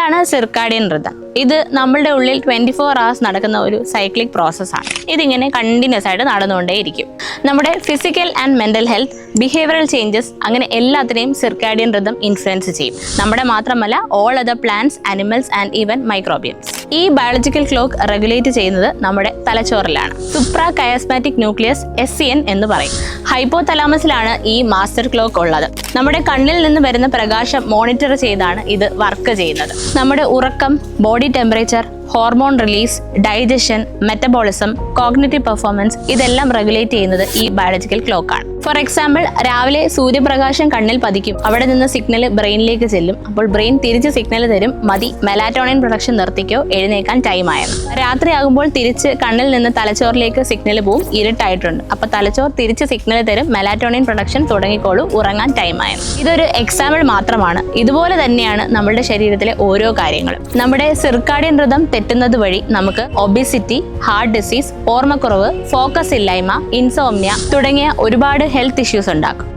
എന്താണ് circadian rhythm? ഇത് നമ്മളുടെ ഉള്ളിൽ 24 hours നടക്കുന്ന ഒരു സൈക്ലിക് പ്രോസസ്സാണ്. ഇതിങ്ങനെ കണ്ടിന്യൂസ് ആയിട്ട് നടന്നുകൊണ്ടേയിരിക്കും. നമ്മുടെ physical and mental health, behavioural changes അങ്ങനെ എല്ലാത്തിനെയും സിർക്കാഡിയൻ റിതം ഇൻഫ്ലുവൻസ് ചെയ്യും. നമ്മുടെ മാത്രമല്ല all other plants, animals and even microbiomes. ഈ ബയോളജിക്കൽ ക്ലോക്ക് റെഗുലേറ്റ് ചെയ്യുന്നത് നമ്മുടെ തലച്ചോറിലാണ്. സുപ്രാ കയസ്മാറ്റിക് ന്യൂക്ലിയസ് SCN എന്ന് പറയും. ഹൈപ്പോതലാമസിലാണ് ഈ മാസ്റ്റർ ക്ലോക്ക് ഉള്ളത്. നമ്മുടെ കണ്ണിൽ നിന്ന് വരുന്ന പ്രകാശം മോണിറ്റർ ചെയ്താണ് ഇത് വർക്ക് ചെയ്യുന്നത്. നമ്മുടെ ഉറക്കം, body temperature, hormone release, digestion, metabolism, cognitive performance ഇതെല്ലാം റെഗുലേറ്റ് ചെയ്യുന്നത് ഈ ബയോളജിക്കൽ ക്ലോക്കാണ്. ഫോർ എക്സാമ്പിൾ, രാവിലെ സൂര്യപ്രകാശം കണ്ണിൽ പതിക്കും, അവിടെ നിന്ന് സിഗ്നൽ ബ്രെയിനിലേക്ക് ചെല്ലും. അപ്പോൾ ബ്രെയിൻ തിരിച്ച് സിഗ്നൽ തരും, മതി, മെലാറ്റോണിൻ പ്രൊഡക്ഷൻ നിർത്തിക്കോ, എഴുന്നേക്കാൻ ടൈമായത്. രാത്രിയാകുമ്പോൾ തിരിച്ച് കണ്ണിൽ നിന്ന് തലച്ചോറിലേക്ക് സിഗ്നൽ പോവും, ഇരുട്ടായിട്ടുണ്ട്. അപ്പോൾ തലച്ചോർ തിരിച്ച് സിഗ്നൽ തരും, മെലാറ്റോണിൻ പ്രൊഡക്ഷൻ തുടങ്ങിക്കോളൂ, ഉറങ്ങാൻ ടൈമായത്. ഇതൊരു എക്സാമ്പിൾ മാത്രമാണ്. ഇതുപോലെ തന്നെയാണ് നമ്മുടെ ശരീരത്തിലെ ഓരോ കാര്യങ്ങളും. നമ്മുടെ സിർക്കാഡിയൻ റിതം തെറ്റുന്നത് വഴി നമുക്ക് ഒബിസിറ്റി, ഹാർട്ട് ഡിസീസ്, ഓർമ്മക്കുറവ്, ഫോക്കസ് ഇല്ലായ്മ, ഇൻസോംനിയ തുടങ്ങിയ ഒരുപാട് ഹെൽത്ത് ഇഷ്യൂസ് ഉണ്ടാക്കും.